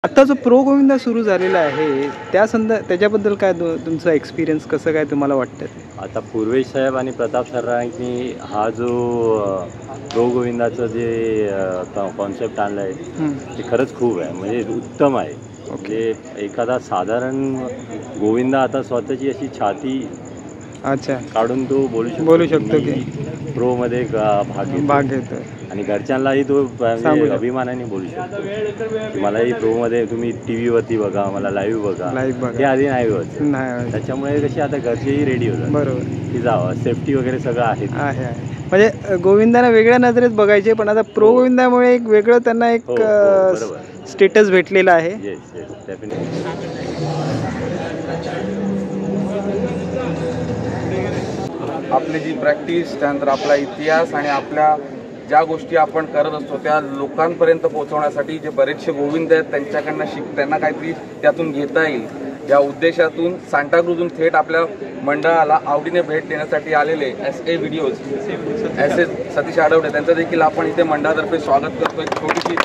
आता जो प्रो गोविंदा सुरू झालेला आहे त्याच्याबद्दल काय तुमचा एक्सपिरियन्स कसं काय तुम्हाला वाटतं ते? आता पूर्वेश साहेब आणि प्रताप सरांनी हा जो प्रो गोविंदाचं जे कॉन्सेप्ट आणला आहे ते खरंच खूप आहे, म्हणजे उत्तम आहे. म्हणजे एखादा साधारण गोविंदा आता स्वतःची अशी छाती अच्छा काढून तो बोलू शकतो की प्रोमध्ये भाग घेतो आणि घरच्यांनाही तो अभिमानाने बोलू शकतो की मलाही प्रोमध्ये तुम्ही टी व्हीवरती बघा, मला लाईव्ह बघा. ते आधी नाही होत. त्याच्यामुळे कशी आता घरचेही रेडी होतात बरोबर की जावं, सेफ्टी वगैरे सगळं आहे. म्हणजे गोविंदाला वेगळ्या नजरेत बघायचे, पण आता प्रो गोविंदामुळे एक वेगळं त्यांना एक स्टेटस भेटलेला आहे. Yes yes definitely. आपली जी प्रॅक्टिस, त्यानंतर आपला इतिहास आणि आपल्या ज्या गोष्टी आपण करत असतो त्या लोकांपर्यंत पोहोचवण्यासाठी जे बरेचसे गोविंद आहेत त्यांच्याकडनं त्यांना काहीतरी त्यातून घेता येईल या उद्देशातून सांताक्रूजहून थेट आपल्या मंडळाला आवडीने भेट देण्यासाठी आलेले SA व्हिडिओज सतीश आडवडे त्यांचं देखील आपण इथे मंडळातर्फे स्वागत करतोय. छोटीशी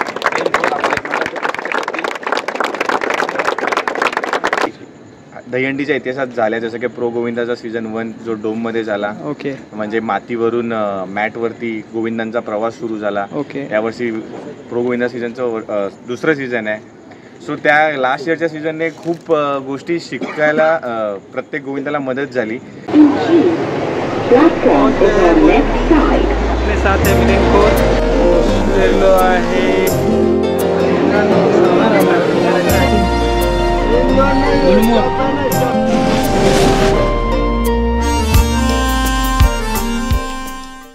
दहीहंडीच्या इतिहासात झाल्या, जसं की प्रो गोविंदाचा सीझन 1 जो डोममध्ये झाला, म्हणजे मातीवरून मॅटवरती गोविंदांचा प्रवास सुरू झाला. यावर्षी प्रो गोविंदा सीझनचं दुसरं सीझन आहे. सो त्या लास्ट इयरच्या सीझनने खूप गोष्टी शिकायला प्रत्येक गोविंदाला मदत झाली.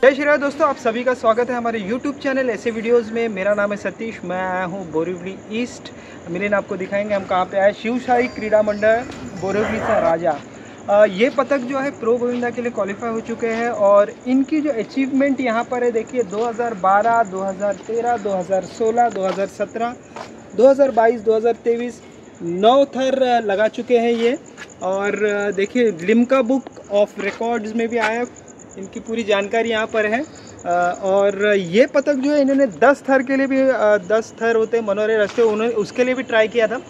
जय श्री राम दोस्तों, आप सभी का स्वागत है हमारे YouTube चैनल ऐसे वीडियोस में. मेरा नाम है सतीश, मैं आया हूँ बोरिवली ईस्ट. मिलिन आपको दिखाएंगे हम कहाँ पे आए. शिवशाही क्रीडा मंडल बोरिवलीचा राजा. ये पदक जो है प्रो गोविंदा के लिए क्वालिफाई हो चुके हैं और इनकी जो अचीवमेंट यहाँ पर है देखिए 2012, 2013, 2016, 2017, 2022, 2023 9 थर लगा चुके हैं ये. और देखिए लिम्का बुक ऑफ रिकॉर्ड्स में भी आया. इनकी पूरी जानकारी यहाँ पर है. और ये पदक जो है इन्होंने 10 थर के लिए भी 10 थर होते मनोरे रास्ते, उन्होंने उसके लिए भी ट्राई किया था.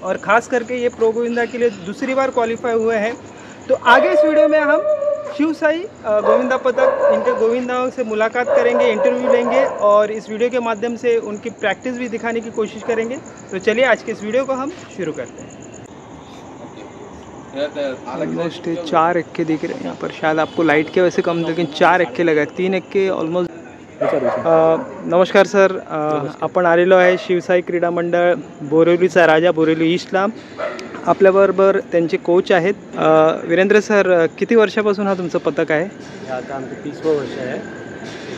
और ख़ास करके ये प्रो गोविंदा के लिए दूसरी बार क्वालिफाई हुए हैं. तो आगे इस वीडियो में हम शिवशाही गोविंदा पदक इनके गोविंदाओं से मुलाकात करेंगे, इंटरव्यू लेंगे और इस वीडियो के माध्यम से उनकी प्रैक्टिस भी दिखाने की कोशिश करेंगे. तो चलिए आज के इस वीडियो को हम शुरू करते हैं. ऑलमोस्ट 4 एक्के दिख रहे हैं यहाँ पर. शायद आपको लाइट के वैसे कम, लेकिन 4 एक्के लगा, 3 एक्के ऑलमोस्ट. नमस्कार सर, आपण आलेलो आहे शिवशाही क्रीडा मंडळ बोरिवलीचा राजा, बोरिवली ईस्टला. आपल्याबरोबर त्यांचे कोच आहेत वीरेंद्र सर. किती वर्षापासून हा तुमचं पदक आहे? आता आमचं 30वं वर्ष आहे.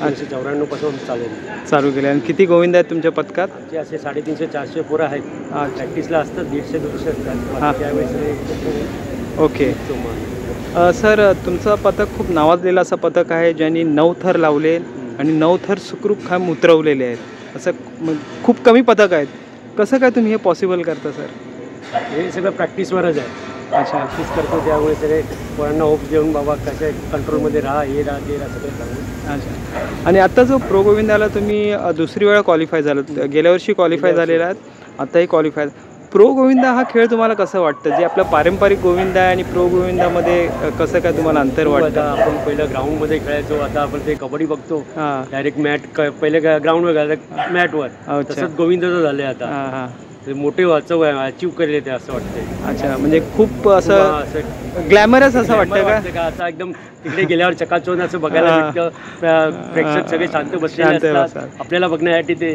1994 पासून चालू केलं. आणि किती गोविंद आहेत तुमच्या पदकात? जे असे 350-400 पोरं आहेत. प्रॅक्टिसला असतात 150-200 असतात त्यावेळेस. ओके सर, तुमचं पदक खूप नावाजलेलं असं पदक आहे, ज्यांनी 9 थर लावले आणि 9 थर सुखरूप खाम उतरवलेले आहेत. असं खूप कमी पदक आहेत. कसं काय तुम्ही हे पॉसिबल करता सर? हे सगळं प्रॅक्टिसवरच आहे. प्रॅक्टिस करतो त्यामुळे सगळे पोरांना होप देऊन बाबा कसं कंट्रोलमध्ये राहा, हे राहा, ते राहा, सगळं सांगून. अच्छा. आणि आता जो प्रो गोविंदाला तुम्ही दुसरी वेळा क्वालिफाय झालात, गेल्या वर्षी क्वालिफाय झालेला आहात, आताही क्वालिफाय. प्रो गोविंदा हा खेळ तुम्हाला कसं वाटतं? जे आपलं पारंपरिक गोविंदा आहे आणि प्रो गोविंदामध्ये कसं काय तुम्हाला अंतर वाटतं? आपण पहिलं ग्राउंडमध्ये खेळायचो, आता आपण ते कबड्डी बघतो डायरेक्ट मॅट, पहिले ग्राउंडवर घालायचं मॅटवर, तसंच गोविंदाचं झालं आहे आता. मोठे वाचव अचीव केले ते असं वाटतंय. अच्छा, म्हणजे खूप असं ग्लॅमरस असं वाटतं का? आता एकदम तिकडे गेल्यावर चकाचौंध असं बघायला भेटतं. प्रेक्षक सगळे शांत बसलेले असतात आपल्याला बघण्यासाठी. ते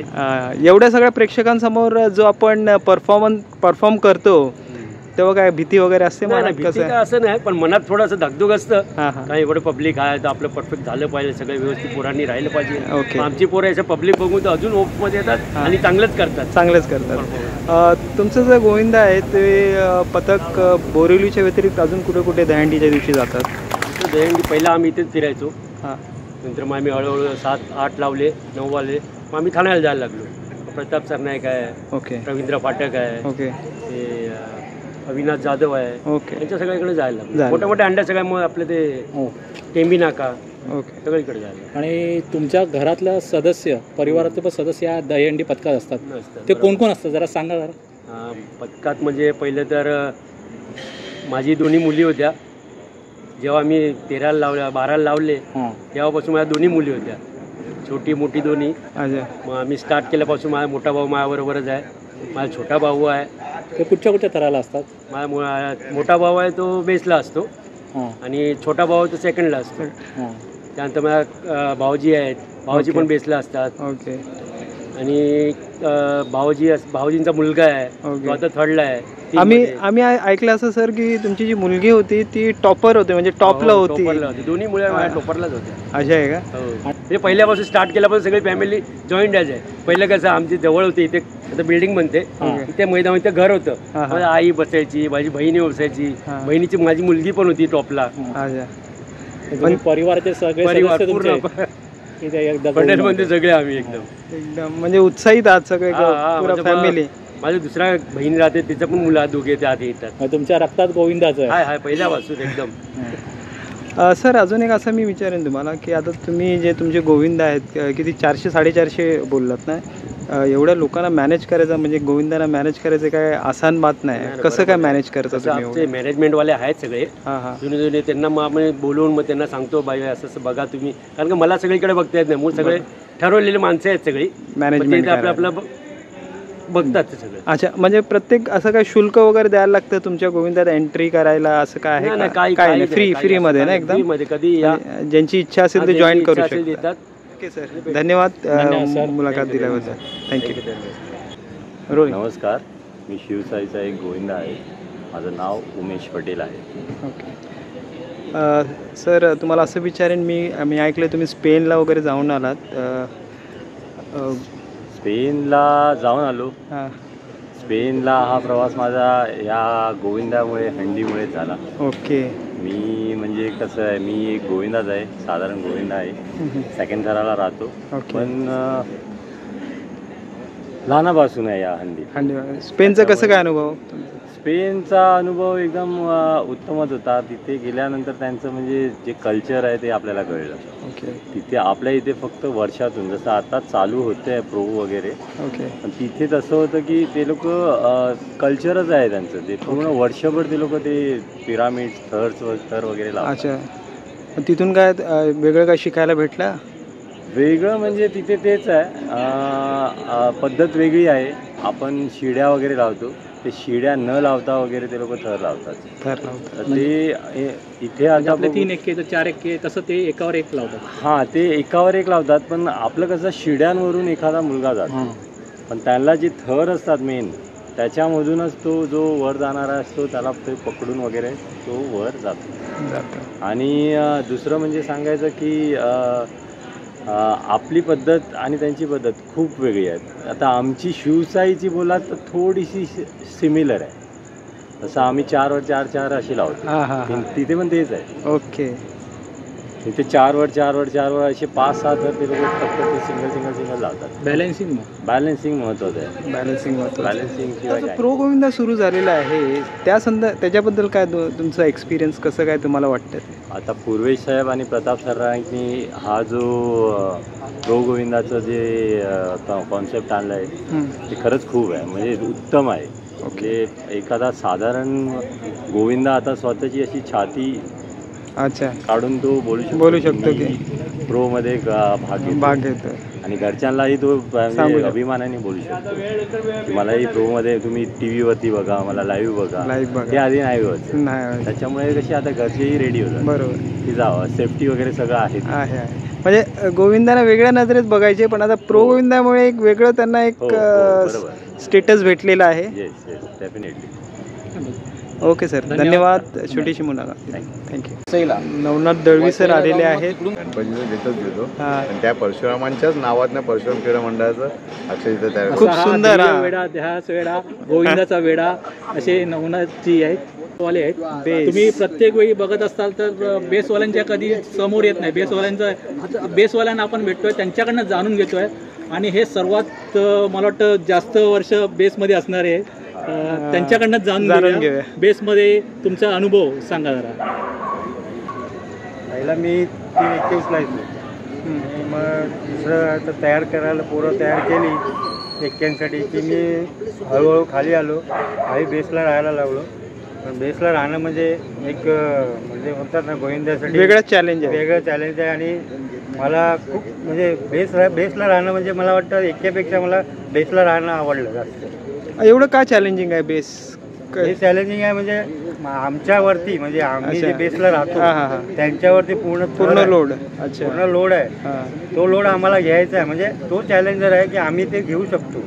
एवढ्या सगळ्या प्रेक्षकांसमोर जो आपण परफॉर्म करतो तेव्हा काय भीती वगैरे असते? भीती काय असं नाही, पण मनात थोडंसं धगधग असतं. काय एवढं पब्लिक आहे तर आपलं परफेक्ट झालं पाहिजे, सगळं व्यवस्थित पोरांनी राहिलं पाहिजे. आमची पोरं याचं पब्लिक बघून तर अजून होपमध्ये येतात आणि चांगलंच करतात. तुमचं जे गोविंदा आहे ते पदक बोरिवलीच्या व्यतिरिक्त अजून कुठे कुठे दहीहंडीच्या दिवशी जातात? दहीहंडी पहिला आम्ही इथेच फिरायचो. नंतर मग आम्ही हळूहळू 7-8 लावले, 9 वाले. मग आम्ही ठाण्याला जायला लागलो. प्रताप सरनाईक आहे, रवींद्र फाटक आहे, अविनाश जाधव आहे, यांच्या सगळ्याकडे जायला लागलो. मोठ्या मोठ्या अंड्या सगळ्या. मग आपले ते टेंबी नाका, ओके, सगळीकडे झालं. आणि तुमच्या घरातलं सदस्य, परिवारातले पण सदस्य या दहीहंडी पथकात असतात, ते कोण कोण असतात जरा सांगा जरा. पथकात म्हणजे पहिलं तर माझी दोन्ही मुली होत्या. जेव्हा मी 13ला लावल्या 12ला लावले तेव्हापासून माझ्या दोन्ही मुली होत्या, छोटी मोठी दोन्ही. मग आम्ही स्टार्ट केल्यापासून माझा मोठा भाऊ माझ्याबरोबरच आहे, माझा छोटा भाऊ आहे. ते कुठच्या कुठच्या थराला असतात? माझा मोठा भाऊ आहे तो बेसला असतो आणि छोटा भाऊ तो सेकंडला असतो. त्यानंतर माझ्या भाऊजी आहेत, भाऊजी पण बेसला असतात. ओके. आणि भाऊजींचा मुलगा आहे तो आता 3ला आहे. आम्ही ऐकलं असं सर की तुमची जी मुलगी होती ती टॉपर होते, म्हणजे टॉपला होती. दोन्ही मुलं माझ्या टॉपरलाच होत्या. अशा आहे का? म्हणजे पहिल्यापासून स्टार्ट केल्यापासून सगळी फॅमिली जॉईंट आहे. पहिलं कसं आमची जवळ होती, इथे आता बिल्डिंग बनते, इथे मैदानात घर होतं. माझी आई बसायची, माझी बहिणी बसायची, बहिणीची माझी मुलगी पण होती टॉपला. पण परिवाराचे सगळे पूर्ण पंढरमध्ये सगळे आम्ही एकदम म्हणजे उत्साहित आहात सगळे फॅमिली. माझी दुसऱ्या बहीण राहते, तिचं पण मुलं दोघे त्या आधी येतात. तुमच्या रक्तात गोविंदाचं आहे? हाय पहिल्यापासून एकदम. सर अजून एक असं मी विचारेन तुम्हाला की आता तुम्ही जे तुमचे गोविंद आहेत किती 400-450 बोललात ना, एवढ्या लोकांना मॅनेज करायचं म्हणजे गोविंदाला मॅनेज करायचं काय आसान बात नाही. कसं काय मॅनेज करता तुम्ही? मॅनेजमेंटवाले आहेत सगळे जुने जुने, त्यांना मग आम्ही बोलवून मग त्यांना सांगतो बाई असं बघा तुम्ही, कारण का मला सगळीकडे बघता येत नाही. मग सगळे ठरवलेले माणसं आहेत सगळी, मॅनेजमेंट आपलं बघतात ते सगळं. अच्छा, म्हणजे प्रत्येक असं काय शुल्क वगैरे द्यायला लागतं तुमच्या गोविंदात एंट्री करायला असं काय आहे? काय नाही, फ्री मध्ये ना एकदम. कधी ज्यांची इच्छा असेल ते जॉईन करू शकतात. ओके सर, धन्यवाद मुलाखत दिल्याबद्दल. थँक्यू. नमस्कार, मी शिवसाईचा एक गोविंदा आहे. माझं नाव उमेश पटेल आहे. ओके सर, तुम्हाला असं विचारेन मी ऐकलं तुम्ही स्पेनला वगैरे जाऊन आलात. स्पेनला जाऊन आलो. स्पेनला हा प्रवास माझा या गोविंदामुळे, हंडीमुळे झाला. ओके. मी म्हणजे कसं आहे, मी एक गोविंदाच आहे, साधारण गोविंदा आहे, सेकंड थराला राहतो. पण लहानापासून आहे या हंडी. स्पेनचा कसं काय अनुभव? स्पेनचा अनुभव एकदम उत्तमच होता. तिथे गेल्यानंतर त्यांचं म्हणजे जे कल्चर आहे ते आपल्याला कळलं. ओके. तिथे आपल्या इथे फक्त वर्षातून, जसं आता चालू होतं प्रो वगैरे, ओके, पण तिथे तसं होतं की ते लोक कल्चरच आहे त्यांचं, ते पूर्ण वर्षभर ते लोक ते पिरामिड्स, थर वगैरे लावतात. अच्छा, तिथून काय वेगळं काय शिकायला भेटलं? वेगळं म्हणजे तिथे तेच आहे, पद्धत वेगळी आहे. आपण शिड्या वगैरे लावतो, ते शिड्या न लावता वगैरे ते लोक थर लावतात. ते इथे आता 3 एक्के 4 एक्के तसं ते एकावर एक लावतात. हां, ते एकावर एक लावतात. पण आपलं कसं शिड्यांवरून एखादा मुलगा जातो, पण त्यांना जे थर असतात मेन, त्याच्यामधूनच तो जो वर जाणारा असतो त्याला ते पकडून वगैरे तो वर जातो. आणि दुसरं म्हणजे सांगायचं की आपली पद्धत आणि त्यांची पद्धत खूप वेगळी आहे. आता आमची शिवसाईची बोलात तर थोडीशी सिमिलर आहे. तसं आम्ही 4वर 4 अशी लावतो, तिथे पण तेच आहे. ओके. तिथे 4वर 4वर असे 5-6 तर ते लोक फक्त ते सिंगल लावतात. बॅलन्सिंग महत्त्वाचं आहे. बॅलन्सिंग शिवाय प्रो गोविंदा सुरू झालेला आहे त्याच्याबद्दल काय तुमचा एक्सपिरियन्स कसं काय तुम्हाला वाटतं? आता पूर्वेश साहेब आणि प्रताप सरांनी हा जो प्रो गोविंदाचं जे कॉन्सेप्ट आणला आहे ते खरंच खूप आहे, म्हणजे उत्तम आहे. ओके. एखादा साधारण गोविंदा आता स्वतःची अशी छाती काढून तो बोलू शकतो की प्रो मध्ये भाग घेतो आणि घरच्यांनाही तो अभिमानाने बोलू शकतो की मलाही प्रो मध्ये तुम्ही TV वरती बघा, मला लाईव्ह बघा. ते आधी नाही होत. त्याच्यामुळे कशी आता घरचेही रेडी होतात. बरोबर, की जावं, सेफ्टी वगैरे सगळं आहे. म्हणजे गोविंदाला वेगळ्या नजरेत बघायचे, पण आता प्रो गोविंदामुळे एक वेगळं त्यांना एक स्टेटस भेटलेला आहे. Yes, definitely. ओके सर, धन्यवाद. छोटीशी मुलाखत. थँक्यू. नवनाथ दळवी सर आलेले आहेत. आणि त्या परशुरामांच्याच नावातनं परशुराम क्रीडा मंडळाचं अक्षर तयार. खूप सुंदर वेडा, ध्यास वेडा, गोविंदाचा वेडा असे नवनाथजी आहेत वाले आहेत. तुम्ही प्रत्येक वेळी बघत असाल तर बेसवाल्यांच्या कधी समोर येत नाही. बेसवाल्यांना आपण भेटतोय, त्यांच्याकडनं जाणून घेतोय. आणि हे सर्वात मला वाटतं जास्त वर्ष बेसमध्ये असणारे आहेत, त्यांच्याकडनं जाणून घेऊया. बेसमध्ये तुमचा अनुभव सांगा जरा. पहिला मी 3:21ला येतो. मग दुसरं आता तयार करायला पोरं तयार केली एक्क्यांसाठी की मी हळूहळू खाली आलो. खाली बेसला राहायला लागलो. पण बेसला राहणं म्हणजे एक म्हणजे म्हणतात ना गोविंदासाठी वेगळं चॅलेंज आहे. वेगळं चॅलेंज आहे. आणि मला खूप म्हणजे बेसला राहणं म्हणजे मला वाटतं एक्क्यापेक्षा मला बेसला राहणं आवडलं जास्त. एवढं का चॅलेंजिंग आहे बेस? हे चॅलेंजिंग आहे म्हणजे आमच्यावरती म्हणजे आम्ही जे बेसला राहतो त्यांच्यावरती पूर्ण लोड. अच्छा, पूर्ण लोड आहे. तो लोड आम्हाला घ्यायचा आहे. म्हणजे तो चॅलेंजर आहे की आम्ही ते घेऊ शकतो.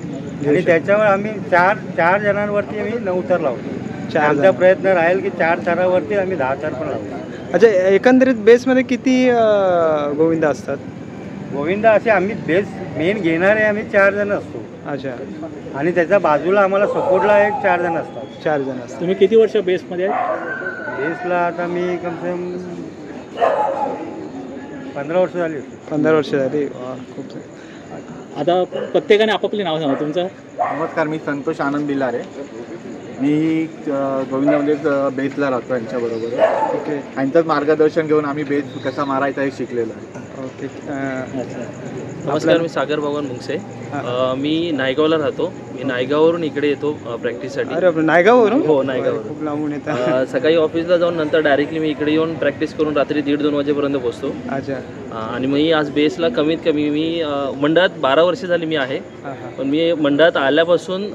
आणि त्याच्यावर आम्ही चार जणांवरती आम्ही 9 थर लावतो. आमचा प्रयत्न राहील की 4 थरावरती आम्ही 10 थर पण लावतो. अच्छा, एकंदरीत बेसमध्ये किती गोविंद असतात? गोविंदा असे आम्ही बेस मेन घेणारे आम्ही 4 जण असतो. अच्छा. आणि त्याच्या बाजूला आम्हाला सपोर्टला 4 जण असतात. 4 जण असतात. तुम्ही किती वर्ष बेसमध्ये आहे? बेसला आता मी कमसे कम 15 वर्ष झाली. 15 वर्ष झाली. खूप. आता प्रत्येकाने आपापली नाव सांगा तुमचं. नमस्कार, मी संतोष आनंद बिलारे. मी गोविंदामध्येच बेसला राहतो यांच्याबरोबर. ओके. यांचंच मार्गदर्शन घेऊन आम्ही बेस कसा मारायचा हे शिकलेलो आहे. ओके. नमस्कार, मी सागर भगवान मुंगसे. मी नायगावला राहतो. मी नायगाववरून इकडे येतो प्रॅक्टिससाठी. अरे आपलं नायगाववरून? हो, नायगाववरून. खूप लांबून येतात. सकाळी ऑफिसला जाऊन नंतर डायरेक्टली मी इकडे येऊन प्रॅक्टिस करून रात्री 1:30-2 वाजेपर्यंत पोहोचतो. अच्छा. आणि मी आज बेसला कमीत कमी मी मंडळात 12 वर्ष झाली मी आहे. पण मी मंडळात आल्यापासून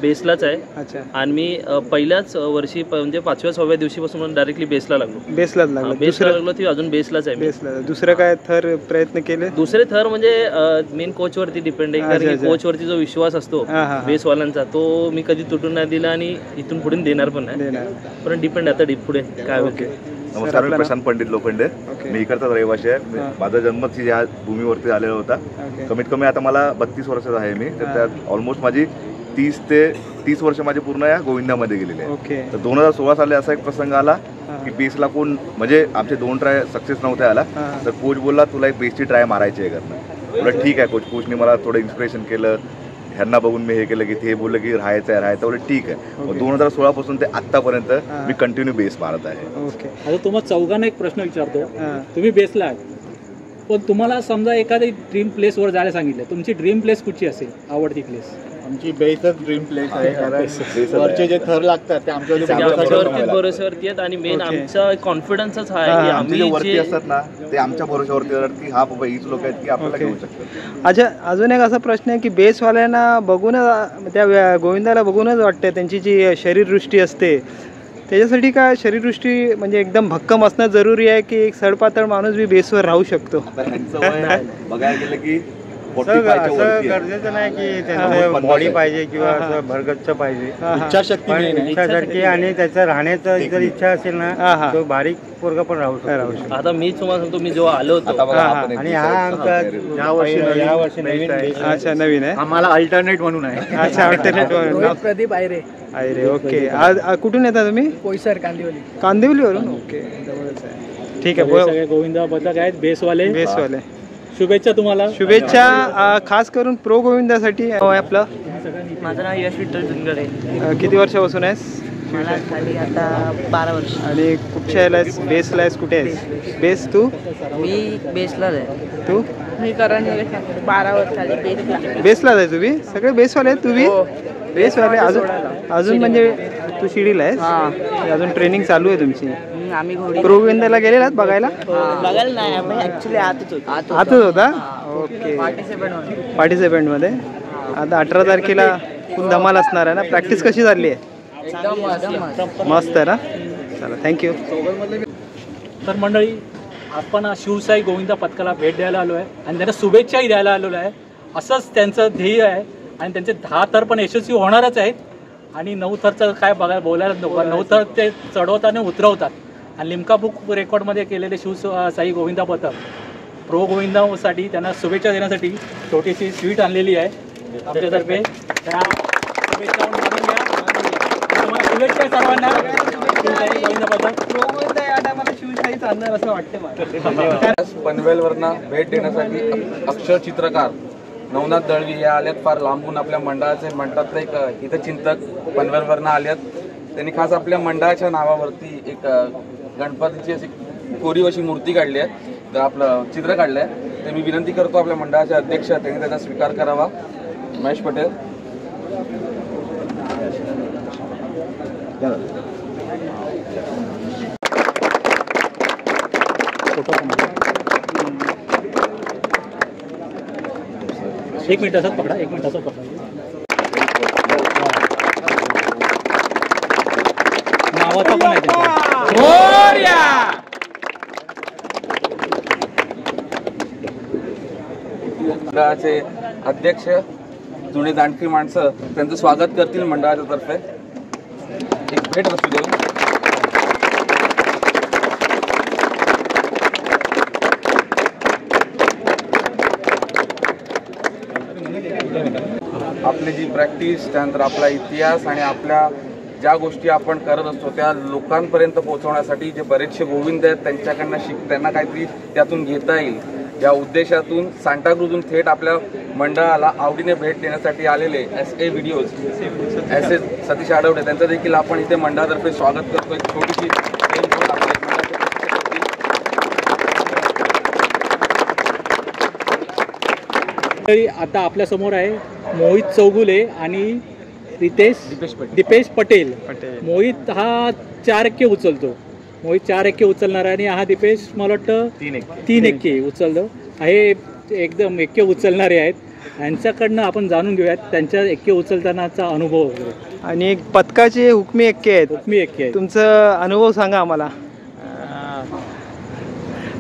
बेसलाच आहे. अच्छा. आणि मी पहिल्याच वर्षी म्हणजे 5व्या-6व्या दिवशीपासून डायरेक्टली बेसला लागलो. बेसलाच लागलो. बेसला लागलो ती अजून बेसलाच आहे. बेसला. दुसरं काय थर प्रयत्न केले? दुसरे थर म्हणजे मेन कोचवरती डिपेंड आहे. कारण की कोचवरती जो विश्वास असतो बेसवाल्यांचा तो मी कधी तुटून नाही दिला आणि इथून पुढे देणार पण नाही. पण डिपेंड आता पुढे काय होते. नमस्कार, मी प्रशांत पंडित लोखंडे. मी इकडचाच रहिवासी आहे. माझा जन्मच या भूमीवरती झालेला होता. कमीत कमी आता मला 32 वर्षाचा आहे मी. तर त्यात ऑलमोस्ट माझी 30 वर्ष माझी पूर्ण या गोविंदामध्ये गेलेली आहे. तर 2016 साली असा एक प्रसंग आला की बेसला कोण म्हणजे आमचे 2 ट्राय सक्सेस नव्हते आला. तर कोच बोलला तुला एक बेसची ट्राय मारायची आहे करणं. बोला ठीक आहे कोचने मला थोडं इन्स्पिरेशन केलं. ह्यांना बघून मी हे केलं की ते बोललं की राहायचं बोललं ठीक आहे. मग 2016 पासून ते आत्तापर्यंत मी कंटिन्यू बेस मारत आहे. ओके. आता तुम्हाला चौघांना एक प्रश्न विचारतो. तुम्ही बेसला आहे पण तुम्हाला समजा एखादी ड्रीम प्लेसवर जायला सांगितलं, तुमची ड्रीम प्लेस कुठची असेल? आवडती प्लेस? आमची बेसच ड्रीम प्लेस आहे. कारण वरचे जे थर लागतात ते आमच्यावरती भरोश्यावरती आहेत. आणि मेन आमचा कॉन्फिडन्सच आहे की आम्ही वरती असतात ना ते आमच्या भरोश्यावरती असतात की हा बाबा हीच लोक आहेत की आपल्याला घेऊ शकतात. अच्छा, अजून एक असा प्रश्न आहे की बेसवाल्यांना बघूनच त्या गोविंदाला बघूनच वाटतं त्यांची जी शरीरदृष्टी असते त्याच्यासाठी काय शरीरदृष्टी म्हणजे एकदम भक्कम असणं जरुरी आहे की एक सडपातळ माणूस बी बेसवर राहू शकतो? बघायला गेलं की गरजेचं नाही की त्यांचं बॉडी पाहिजे किंवा असं भरगच्च पाहिजे. इच्छाशक्ती आणि त्याचं राहण्याचं जर इच्छा असेल ना तो बारीक पोरगा पण राहू शकतो. आता मी तुम्हाला सांगतो, मी जेव्हा आलो होतो आणि हा आमचा या वर्षी नवीन आहे. अच्छा, नवीन आहे. आम्हाला अल्टरनेट म्हणून आहे. अच्छा, अल्टरनेट म्हणून. प्रदीप आयरे. ओके. आज कुठून येता तुम्ही? पोईसर, कांदिवली. कांदिवलीवरून. ओके, जवळच आहे. ठीक आहे. सगळे गोविंदा पथक आहेत बेसवाले. शुभेच्छा तुम्हाला. शुभेच्छा खास करून प्रो गोविंदासाठी. आपलं? माझं नाव यश विठ्ठल जुनगडे. किती वर्षापासून आहेस? मला खाली आता 12 वर्ष. आणि कुठच्या याला आहेस? बेसला आहेस? कुठे आहेस बेस? तू? मी बेसलाच आहे. तू? मी करण 12 वर्ष झाली बेसलाच आहे. तुम्ही सगळे बेसवाले आहेत? तुम्ही बेसवाले अजून म्हणजे तू शिडीला आहेस? अजून ट्रेनिंग चालू आहे तुमची? आम्ही घोडी प्रो गोविंदाला गेलेलात बघायला? बघायला नाही, आम्ही ऍक्च्युली आतच होता. ओके. पार्टिसिपेंट मध्ये. आता 18 तारखेला खूप धमाल असणार आहे ना? प्रॅक्टिस कशी झाली आहे? मस्त आहे ना? चला, थँक्यू. तर मंडळी, आपण शिवसाई गोविंदा पथकाला भेट द्यायला आलो आहे आणि त्यांना शुभेच्छाही द्यायला आलेलो आहे. असंच त्यांचं ध्येय आहे आणि त्यांचे 10 थर पण यशस्वी होणारच आहेत. आणि 9 थरचं काय बोलायला नको. 9 थर ते चढवतात आणि उतरवतात. आणि लिम्का बुक रेकॉर्डमध्ये केलेले शिवसाई गोविंदा पथक प्रो गोविंदासाठी त्यांना शुभेच्छा देण्यासाठी छोटीशी स्वीट आणलेली आहे आमच्यातर्फे. त्या शुभेच्छा मानून घ्या. तुम्हाला शुभेच्छा सर्वांना. गोविंदा पथक प्रो गोविंदा या टायमाला शिवशाहीच आणणार असं वाटतं मला. पनवेलवरनं भेट देण्यासाठी अक्षर चित्रकार नवनाथ दळवी हे आल्यात. फार लांबून आपल्या मंडळाचे म्हणतात एक हितचिंतक पनवेलवरनं आल्यात. त्यांनी खास आपल्या मंडळाच्या नावावरती एक गणपतीची अशी कोरीव अशी मूर्ती काढली आहे, तर आपलं चित्र काढलं आहे, ते मी विनंती करतो आपल्या मंडळाचे अध्यक्ष त्यांनी त्याचा स्वीकार करावा. महेश पटेल. एक मिनिट असं पकडा, एक मिनिट असं पकडा. नावाचा पण आहे मंडळाचे अध्यक्ष जुने जाणती माणसं त्यांचं स्वागत करतील मंडळाच्या तर्फे. एक भेट असू दे. आपली जी प्रॅक्टिस, त्यानंतर आपला इतिहास आणि आपल्या ज्या गोष्टी आपण करत असतो त्या लोकांपर्यंत पोहोचवण्यासाठी जे बरेचसे गोविंद आहेत त्यांच्याकडनं त्यांना काहीतरी त्यातून घेता येईल या उद्देशातून सांताक्रूजहून थेट आपल्या मंडळाला आवडीने भेट देण्यासाठी आलेले SA व्हिडिओज SS सतीश आडवडे त्यांचं देखील आपण इथे मंडळातर्फे स्वागत करतो. एक छोटीशी आता आपल्या समोर आहे मोहित चौगुले आणि दीपेश पटेल. मोहित हा 4 एक्के उचलतो, मोहित 4 एक्के अडकवणार आहे आणि हा दीपेश मला वाटतं 3 एक्के उचलतो आहे. एकदम एक्के उचलणारे आहेत. यांच्याकडनं आपण जाणून घेऊयात त्यांच्या एक्के उचलतानाचा अनुभव वगैरे. आणि एक पथकाचे हुकमी एक्के आहेत. हुकमी एक्के तुमचा अनुभव सांगा आम्हाला.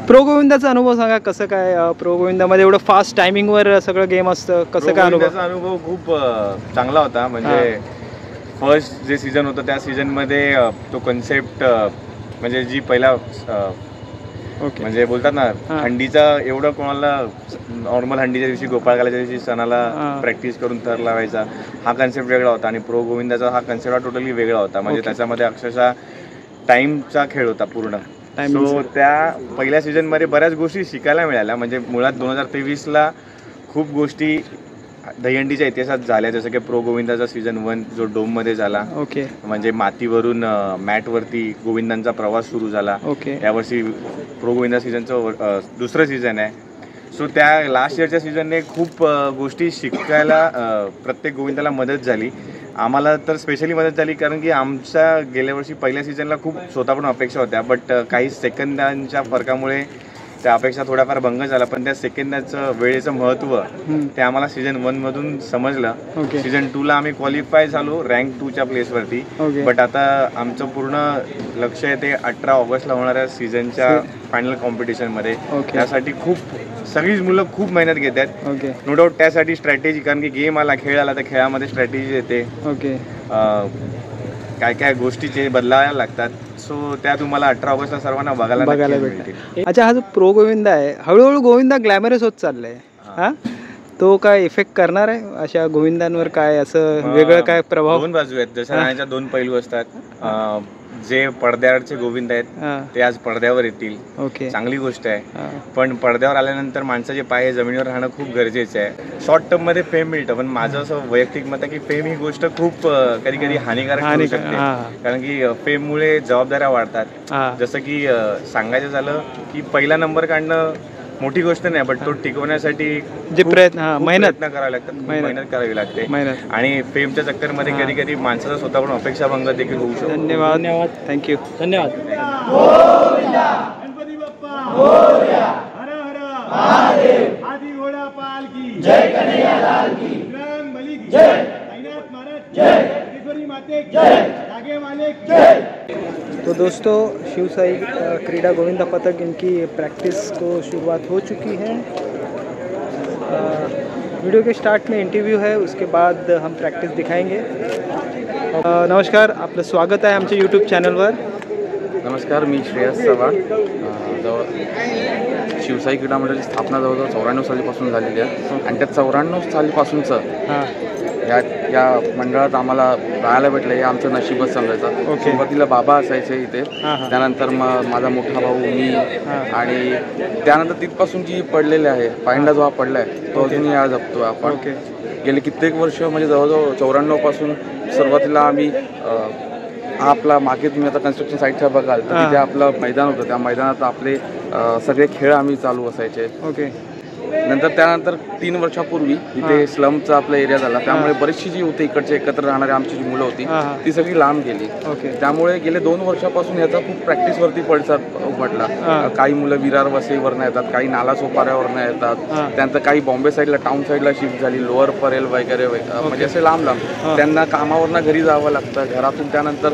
प्रो गोविंदाचा अनुभव सांगा, कसं काय प्रो गोविंदामध्ये एवढं फास्ट टायमिंगवर सगळं गेम असतं, कसं काय अनुभव? खूप चांगला होता. म्हणजे फर्स्ट जे सीझन होतं त्या सीझनमध्ये तो कन्सेप्ट म्हणजे जी पहिला म्हणजे बोलतात ना हंडीचा एवढं कोणाला नॉर्मल हंडीच्या दिवशी गोपाळकालाच्या दिवशी सणाला प्रॅक्टिस करून थर लावायचा हा कन्सेप्ट वेगळा होता आणि प्रो गोविंदाचा हा कन्सेप्ट हा टोटली वेगळा होता. म्हणजे त्याच्यामध्ये अक्षरशः टाईमचा खेळ होता पूर्ण. सो त्या पहिल्या सीझनमध्ये बऱ्याच गोष्टी शिकायला मिळाल्या. म्हणजे मुळात 2023ला खूप गोष्टी दहीहंडीच्या इतिहासात झाल्या, जसं की प्रो गोविंदाचा सीझन 1 जो डोममध्ये झाला. म्हणजे मातीवरून मॅटवरती गोविंदांचा प्रवास सुरू झाला. यावर्षी प्रो गोविंदा सीझनचं दुसरं सीझन आहे. सो त्या लास्ट इयरच्या सीझनने खूप गोष्टी शिकायला प्रत्येक गोविंदाला मदत झाली. आम्हाला तर स्पेशली मदत झाली कारण की आमच्या गेल्या वर्षी पहिल्या सीझनला खूप स्वतः पण अपेक्षा होत्या, बट काही सेकंदांच्या फरकामुळे त्या अपेक्षा थोड्याफार भंग झाला. पण त्या सेकंदाचं वेळेचं महत्त्व ते आम्हाला सीझन 1 मधून समजलं. सीझन 2ला आम्ही क्वालिफाय झालो रँक 2च्या प्लेसवरती. बट आता आमचं पूर्ण लक्ष आहे ते 18 ऑगस्टला होणाऱ्या सीझनच्या फायनल कॉम्पिटिशनमध्ये. त्यासाठी खूप सगळीच मुलं खूप मेहनत घेत आहेत. नो डाऊट त्यासाठी स्ट्रॅटेजी, कारण की गेम आला, खेळ आला, तर खेळामध्ये स्ट्रॅटेजी येते. काय काय गोष्टीचे बदलायला लागतात. सो त्या तुम्हाला 18 ऑगस्टला सर्वांना बघायला मिळतील. अच्छा, हा जो प्रो गोविंदा आहे हळूहळू गोविंदा ग्लॅमरस होत चाललाय, हा तो काय इफेक्ट करणार आहे अशा गोविंदांवर? काय असं वेगळं काय प्रभाव? 2 बाजू आहेत. जसं नाण्याच्या 2 पैलू असतात. जे पडद्यावरचे गोविंद आहेत ते आज पडद्यावर येतील, चांगली गोष्ट आहे. पण पडद्यावर आल्यानंतर माणसाचे पाय जमिनीवर राहणं खूप गरजेचं आहे. शॉर्ट टर्म मध्ये फेम मिळतं, पण माझं असं वैयक्तिक मत आहे की फेम ही गोष्ट खूप कधी कधी हानिकारक ठरू शकते. कारण की फेममुळे जबाबदाऱ्या वाढतात. जसं की सांगायचं झालं की पहिला नंबर काढणं मोठी गोष्ट नाही, बट तो टिकवण्यासाठी जे मेहनत करावी लागतात, मेहनत करावी लागते. आणि फेमच्या चक्करमध्ये कधी कधी माणसाचा स्वतःकडून अपेक्षाभंग देखील होऊ शकतो. धन्यवाद. थँक्यू. धन्यवाद. तो दोस्तों शिवसाई क्रीडा गोविंदा पथक इनकी प्रैक्टिस को शुरुआत हो चुकी है. वीडियो के स्टार्ट में इंटरव्यू है, उसके बाद हम प्रैक्टिस दिखाएंगे. नमस्कार, आपलं स्वागत आहे आमच्या यूट्यूब चॅनलवर. नमस्कार, मी श्रेयस चव्हाण. शिवसाई क्रीडा मंडळाची स्थापना जवळजवळ 94 सालीपासून झालेली आहे आणि त्या 94 सालीपासूनचं या मंडळात आम्हाला राहायला भेटलं हे आमचं नशीबच समजायचं. सुरुवातीला बाबा असायचे इथे, त्यानंतर मग माझा मोठा भाऊ, मी, आणि त्यानंतर तिथपासून जी पडलेले आहे पायंडा जो हा पडला आहे तो अजूनही या जपतो आपण. गेले कित्येक वर्ष म्हणजे जवळजवळ 94 पासून सुरुवातीला आम्ही हा आपला मागे तुम्ही आता कन्स्ट्रक्शन साईटच्या बघाल तर तिथे आपलं मैदान होतं. त्या मैदानात आपले सगळे खेळ आम्ही चालू असायचे. ओके. नंतर त्यानंतर 3 वर्षापूर्वी इथे स्लमचा आपला एरिया झाला, त्यामुळे बरीचशी जी होती इकडचे एकत्र राहणारी आमची जी मुलं होती ती सगळी लांब गेली. त्यामुळे गेले 2 वर्षापासून याचा खूप प्रॅक्टिसवरती पडसाद उमटला. काही मुलं विरार वसईवरनं येतात, काही नाला सोपाऱ्यावरनं येतात, त्यानंतर काही बॉम्बे साईडला टाउन साईडला शिफ्ट झाली, लोअर परेल वगैरे म्हणजे असे लांब लांब. त्यांना कामावरनं घरी जावं लागतं. घरातून त्यानंतर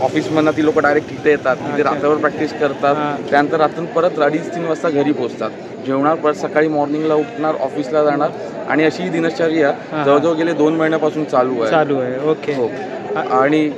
ऑफिसमधनं ती लोक डायरेक्ट तिथे येतात, तिथे रात्रभर प्रॅक्टिस करतात. त्यानंतर रात्री परत 2:30-3 वाजता घरी पोहोचतात. जेवणार, परत सकाळी मॉर्निंगला उठणार, ऑफिसला जाणार आणि अशी दिनचर्या जवळजवळ गेले 2 महिन्यापासून चालू आहे. ओके. आणि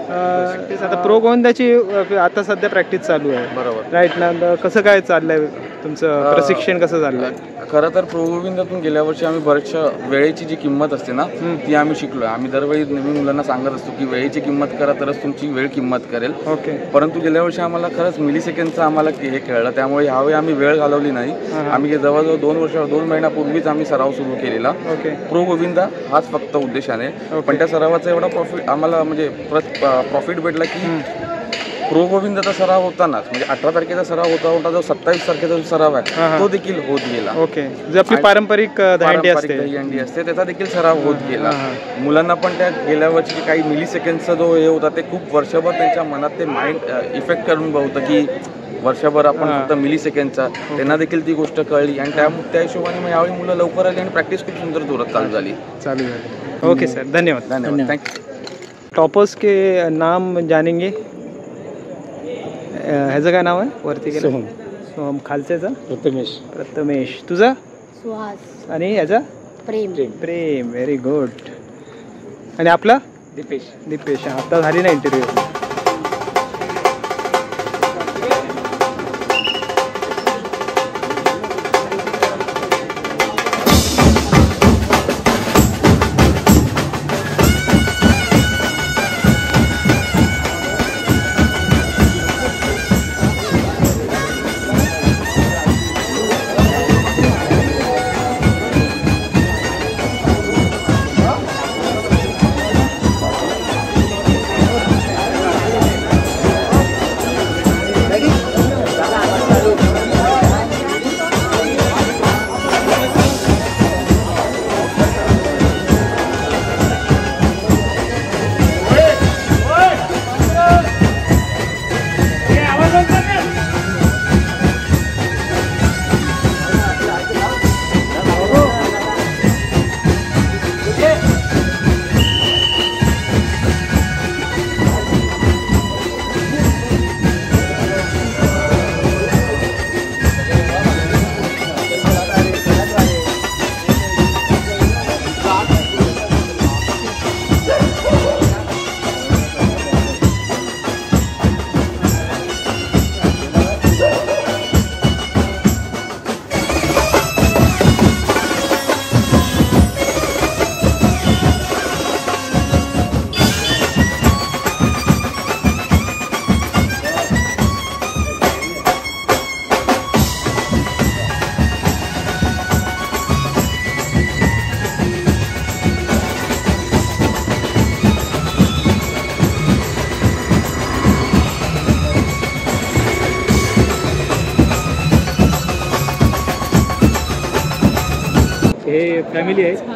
आता प्रो गोविंदाची आता सध्या प्रॅक्टिस चालू आहे. बरोबर. राईट ना. कसं काय चाललंय तुमचं प्रशिक्षण, कसं चाललंय? खरं तर प्रो गोविंदातून गेल्या वर्षी आम्ही बऱ्याचशा वेळेची जी किंमत असते ना ती आम्ही शिकलो आहे. आम्ही दरवेळी नेहमी मुलांना सांगत असतो की वेळेची किंमत करा तरच तुमची वेळ किंमत करेल. ओके. परंतु गेल्या वर्षी आम्हाला खरंच मिलीसेकंडचं आम्हाला हे कळलं, त्यामुळे ह्यावेळी आम्ही वेळ घालवली नाही. आम्ही जवळजवळ 2 महिन्यापूर्वीच आम्ही सराव सुरू केलेला. प्रो गोविंदा हाच फक्त उद्देशाने. पण त्या सरावाचा एवढा प्रॉफिट आम्हाला म्हणजे प्रॉफिट भेटला की प्रो गोविंदाचा सराव होतानाच म्हणजे 18 तारखेचा सराव होता जो 27 तारखेचा जो सराव आहे तो देखील होत गेला. ओके. जो आपली पारंपरिक दहीहंडी असते त्याचा देखील सराव होत गेला. मुलांना पण त्या गेल्या वर्षी काही मिलीसेकंडचा जो हे होता ते खूप वर्षभर त्यांच्या मनात ते माइंड इफेक्ट करून होतं की वर्षभर आपण फक्त मिलीसेकंडचा, त्यांना देखील ती गोष्ट कळली आणि त्या हिशोबाने मग यावेळी मुलं लवकर आली आणि प्रॅक्टिस खूप सुंदर जोरात चालू झाली. ओके सर, धन्यवाद. थँक्यू. टॉपर्स के नाम जानेंगे. ह्याचं काय नाव आहे वरती गेलं? सोहम. खालच्याचा प्रथमेश. तुझा? सुहास. आणि ह्याचा? प्रेम. Very good. आणि आपला? दीपेश. आता झाली ना इंटरव्ह्यू?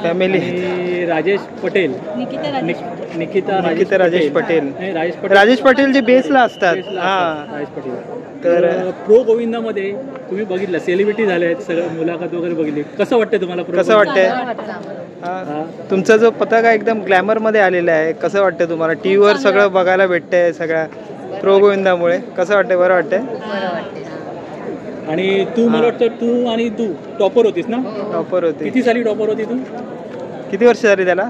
फॅमिली राजेश पटेल, निकिता राजेश पटेल. राजेश पटेल जे बेसला असतात. राजेश पटेल. तर प्रो गोविंदामध्ये तुम्ही बघितलं, सेलिब्रिटी झाले आहेत, सगळं मुलाखत वगैरे बघितली. कसं वाटतंय तुम्हाला? कसं वाटतंय? तुमचा जो पताका एकदम ग्लॅमर मध्ये आलेला आहे, कसं वाटतंय तुम्हाला? टीव्हीवर सगळं बघायला भेटतंय सगळ्या प्रो गोविंदामुळे. कसं वाटतंय? बरं वाटतंय. आणि तू मला वाटतं तू टॉपर होतीस ना? टॉपर होती. किती साली टॉपर होती तू? किती वर्ष झाली त्याला?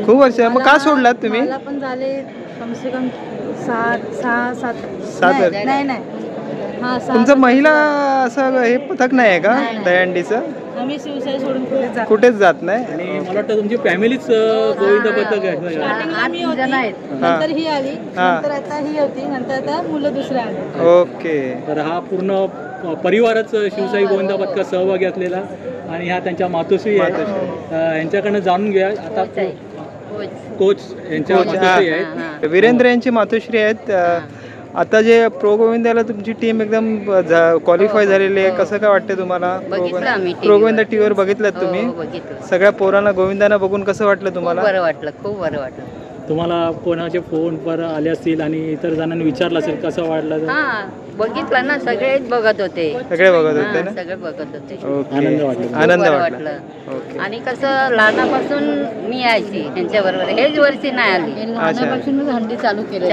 खूप वर्ष. मग का सोडलात तुम्ही? मला पण झाले कम से कम 6-7 नाही. तुमचं महिला असं हे पथक नाही आहे का दहीहंडीचं? आम्ही शिवशाही सोडून कुठेच जात नाही. आणि मला वाटतं तुमची फॅमिलीच गोविंदा पथक आहे. नंतर ही आली, नंतर आता ही होती, नंतर आता मुलं दुसरे आले. ओके. तर हा पूर्ण परिवारच शिवशाही गोविंदा पथकात सहभागी असलेला आणि ह्या त्यांच्या मातोश्री आहेत. यांच्याकडनं जाणून घ्या. आता कोच यांच्या मातोश्री आहेत. वीरेंद्र यांची मातोश्री आहेत. आता जे प्रो गोविंदाला तुमची टीम एकदम क्वालिफाय झालेली आहे, कसं काय वाटतं तुम्हाला? प्रो गोविंदा टीव्हीवर बघितलं तुम्ही? सगळ्या पोरांना गोविंदांना बघून कसं वाटलं तुम्हाला? बरं वाटलं, खूप बरं वाटलं. तुम्हाला कोणाचे फोन पर आले असतील आणि इतर जणांनी विचारलं असेल कसं वाटलं? बघितलं ना, सगळेच बघत होते, सगळे बघत होते ना, सगळे बघत होते. आनंद वाटला, आनंद वाटलं. आणि कसं लहानापासून मी यायची त्यांच्या बरोबर, हेच वर्षी नाही आली, लहानापासून हंडी चालू केली.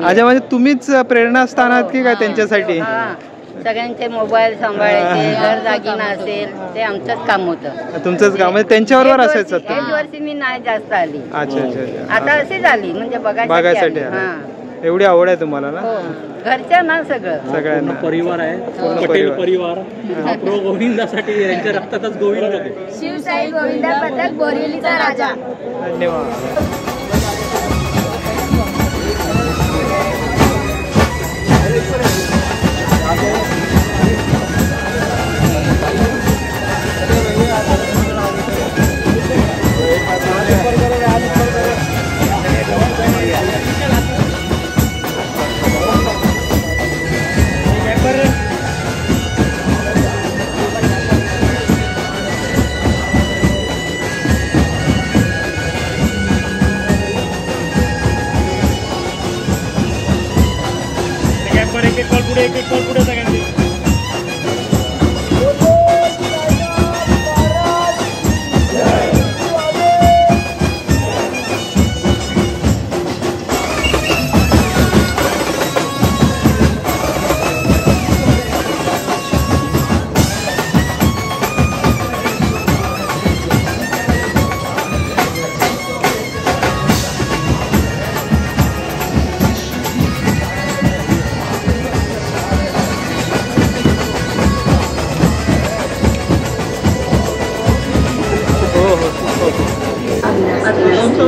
अच्छा, म्हणजे तुम्हीच प्रेरणास्थान आहात की काय त्यांच्यासाठी? सगळ्यांचे मोबाईल सांभाळायचे, घर दागिना असेल ते आमचंच काम होतं. तुमचंच काम म्हणजे त्यांच्याबरोबर असायचं? हेच वर्षी मी नाही जास्त आली. अच्छा अच्छा. आता अशी झाली म्हणजे बघायसाठी. एवढी आवड आहे तुम्हाला ना? घरच्या ना सगळ्यांना परिवार आहे, पटेल परिवार. प्रो गोविंदासाठी यांच्या रक्तातच गोविंद. शिवशाही गोविंदा पथक बोरिवलीचा राजा. धन्यवाद.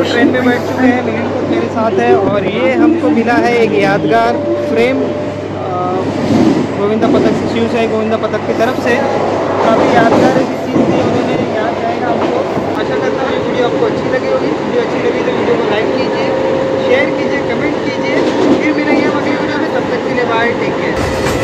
ट्रेन में बैठ चुके हैं, मिलिंद कोच मेरे साथ है और ये हमको मिला है एक यादगार फ्रेम गोविंदा पथक से, शिवशाही गोविंदा पथक की तरफ से। काफ़ी यादगार ऐसी चीज़ थी, उन्होंने याद रहेगा हमको। आशा करता हूँ ये वीडियो आपको अच्छी लगी होगी। वीडियो अच्छी लगी तो वीडियो को लाइक कीजिए, शेयर कीजिए, कमेंट कीजिए। फिर मिलेंगे हम अगली वीडियो में, तब तक के लिए बाय, टेक केयर।